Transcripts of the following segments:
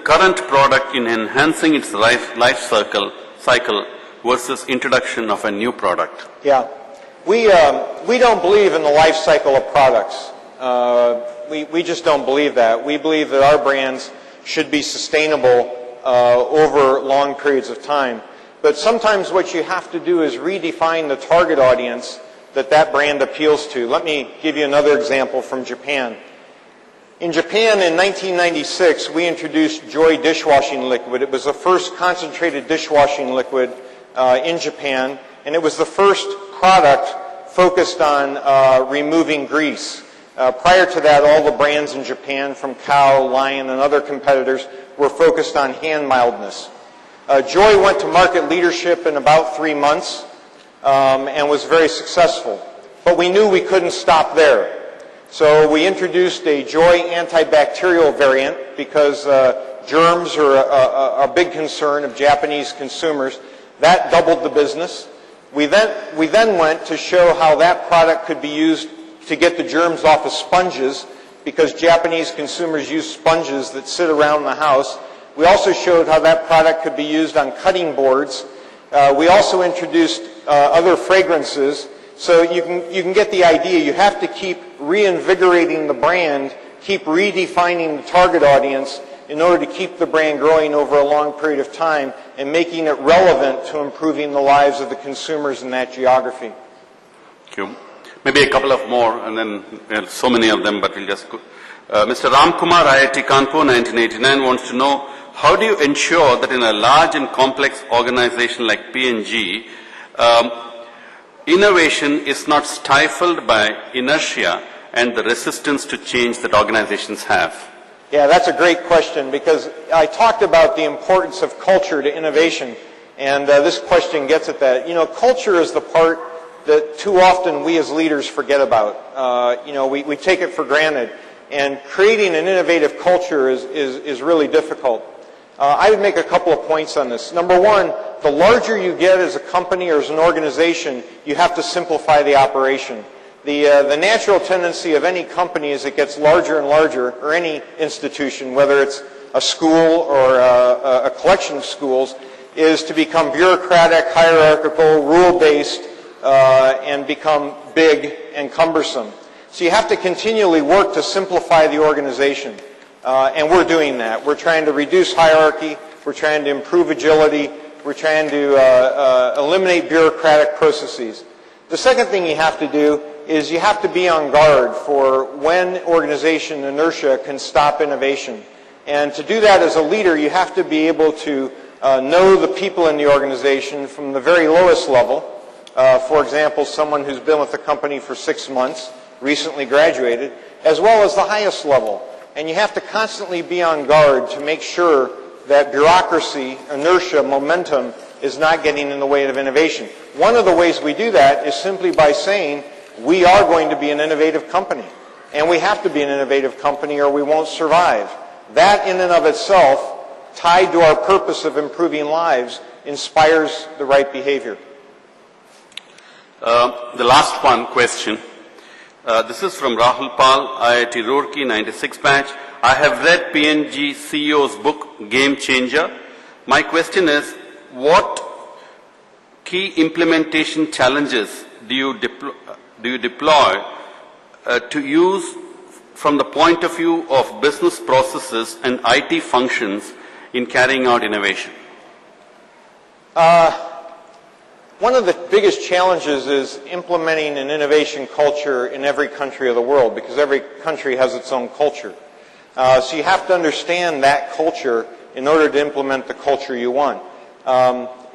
current product in enhancing its life cycle versus introduction of a new product? Yeah. We don't believe in the life cycle of products. We just don't believe that. We believe that our brands should be sustainable over long periods of time. But sometimes what you have to do is redefine the target audience that brand appeals to. Let me give you another example from Japan. In Japan in 1996, we introduced Joy dishwashing liquid. It was the first concentrated dishwashing liquid in Japan, and it was the first product focused on removing grease. Prior to that, all the brands in Japan, from Cow, Lion, and other competitors, were focused on hand mildness. Joy went to market leadership in about 3 months and was very successful. But we knew we couldn't stop there. So we introduced a Joy antibacterial variant because germs are a big concern of Japanese consumers. That doubled the business. We then went to show how that product could be used to get the germs off of sponges, because Japanese consumers use sponges that sit around the house. We also showed how that product could be used on cutting boards. We also introduced other fragrances. So you can get the idea. You have to keep reinvigorating the brand, keep redefining the target audience in order to keep the brand growing over a long period of time and making it relevant to improving the lives of the consumers in that geography. Thank you. Maybe a couple of more, and then so many of them, but we'll just go. Mr. Ramkumar, IIT Kanpur, 1989, wants to know, how do you ensure that in a large and complex organization like P&G, innovation is not stifled by inertia and the resistance to change that organizations have? Yeah, that's a great question, because I talked about the importance of culture to innovation, and this question gets at that. You know, culture is the part that too often we as leaders forget about. We take it for granted, and creating an innovative culture is really difficult. I would make a couple of points on this. Number one, the larger you get as a company or as an organization, you have to simplify the operation. The natural tendency of any company as it gets larger and larger, or any institution, whether it's a school or a collection of schools, is to become bureaucratic, hierarchical, rule-based, and become big and cumbersome. So you have to continually work to simplify the organization. And we're doing that. We're trying to reduce hierarchy. We're trying to improve agility. We're trying to eliminate bureaucratic processes. The second thing you have to do is you have to be on guard for when organization inertia can stop innovation. And to do that as a leader, you have to be able to know the people in the organization from the very lowest level. For example, someone who's been with the company for 6 months, recently graduated, as well as the highest level. And you have to constantly be on guard to make sure that bureaucracy, inertia, momentum is not getting in the way of innovation. One of the ways we do that is simply by saying we are going to be an innovative company. And we have to be an innovative company or we won't survive. That in and of itself, tied to our purpose of improving lives, inspires the right behavior. The last question. This is from Rahul Pal, IIT Roorkee, 96 batch. I have read P&G CEO's book, Game Changer. My question is, what key implementation challenges do you deploy to use from the point of view of business processes and IT functions in carrying out innovation? One of the biggest challenges is implementing an innovation culture in every country of the world, because every country has its own culture. So you have to understand that culture in order to implement the culture you want.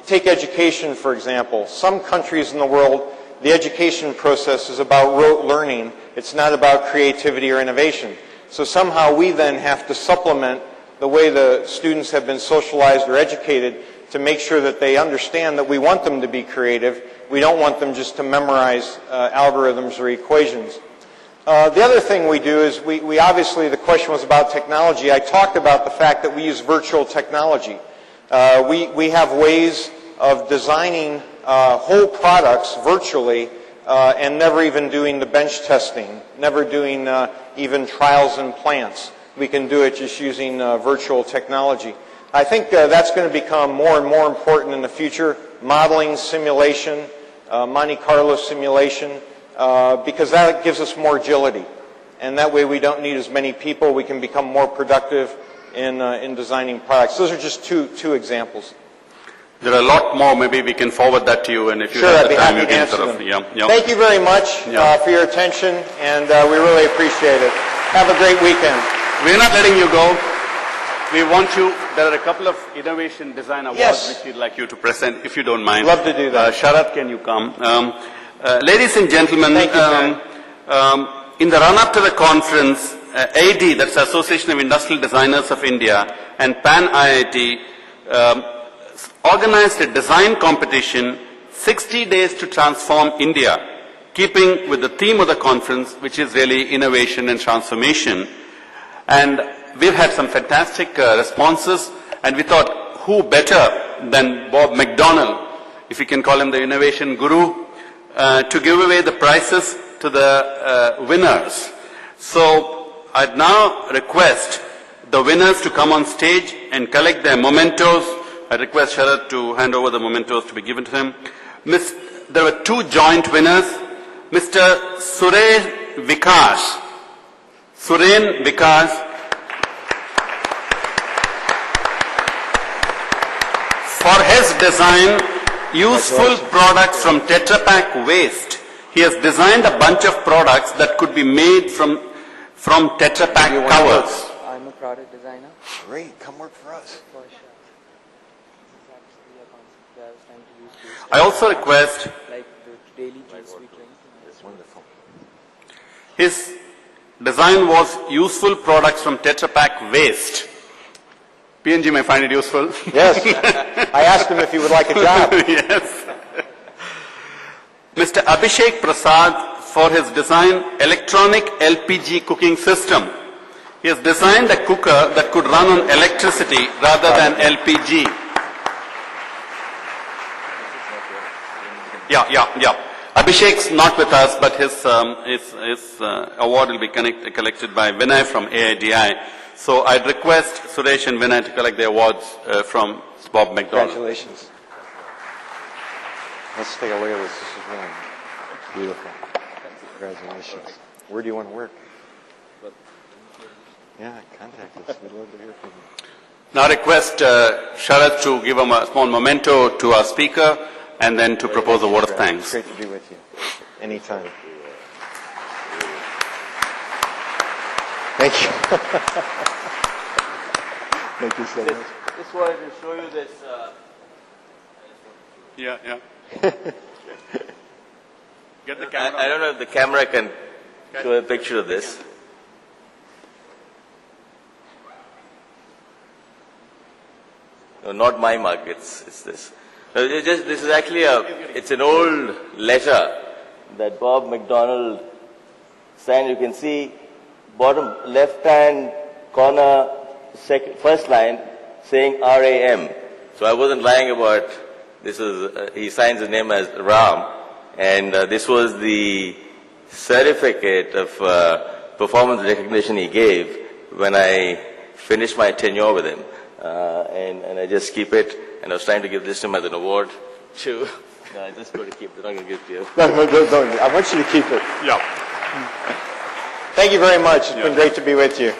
Take education, for example. Some countries in the world, the education process is about rote learning. It's not about creativity or innovation. So somehow we then have to supplement the way the students have been socialized or educated to make sure that they understand that we want them to be creative. We don't want them just to memorize algorithms or equations. The other thing we do is we obviously, the question was about technology. I talked about the fact that we use virtual technology. We have ways of designing whole products virtually and never even doing the bench testing, never doing even trials in plants. we can do it just using virtual technology. I think that's going to become more and more important in the future, modeling, simulation, Monte Carlo simulation, because that gives us more agility. And that way we don't need as many people. We can become more productive in designing products. Those are just two examples. There are a lot more. Maybe we can forward that to you, and if you sure, have I'd the be time, happy you to can answer sort of, them. Thank you very much for your attention, and we really appreciate it. Have a great weekend. We're not letting you go. We want you, there are a couple of Innovation Design Awards which we'd like you to present, if you don't mind. Love to do that. Sharat, can you come? Ladies and gentlemen, Thank you, in the run-up to the conference, AD, that's Association of Industrial Designers of India, and PanIIT organized a design competition, 60 days to transform India, keeping with the theme of the conference, which is really innovation and transformation. And we've had some fantastic responses, and we thought, who better than Bob McDonald, if we can call him the innovation guru, to give away the prizes to the winners. So I'd now request the winners to come on stage and collect their mementos. I request Sharat to hand over the mementos to be given to him. There were two joint winners. Mr. Suren Vikas, for his design, useful products from Tetra Pak waste. He has designed a bunch of products that could be made from Tetra Pak covers. I'm a product designer. Great, come work for us. For sure. This is actually a concept that I was trying to use to I also request like the daily juice we drink. It's wonderful. his design was useful products from Tetra Pak waste. PNG may find it useful. Yes. I asked him if he would like a job. Yes. Mr. Abhishek Prasad for his design electronic LPG cooking system. He has designed a cooker that could run on electricity rather than LPG. Yeah. Abhishek's not with us, but his award will be collected by Vinay from AIDI. So I'd request Suresh and Vinay to collect the awards from Bob McDonald. Congratulations. Let's take a look at this. This is really beautiful. Congratulations. Where do you want to work? Yeah, contact us. We'd love to hear from you. Now I request Sharat to give a small memento to our speaker and then to propose a word of thanks. It's great to be with you. Anytime. Thank you. Thank you so much. Just wanted to show you this. Yeah. Get the camera. I don't know if the camera can show a picture of this. No, not my mug. It's this. This is actually it's an old letter that Bob McDonald signed. You can see bottom left-hand corner, first line saying RAM. So I wasn't lying about this. He signs his name as Ram, and this was the certificate of performance recognition he gave when I finished my tenure with him. And I just keep it, and I was trying to give this to him as an award too. No, I'm just going to keep it. I'm going to give it to you. No, don't. I want you to keep it. Yeah. Thank you very much. It's been great to be with you.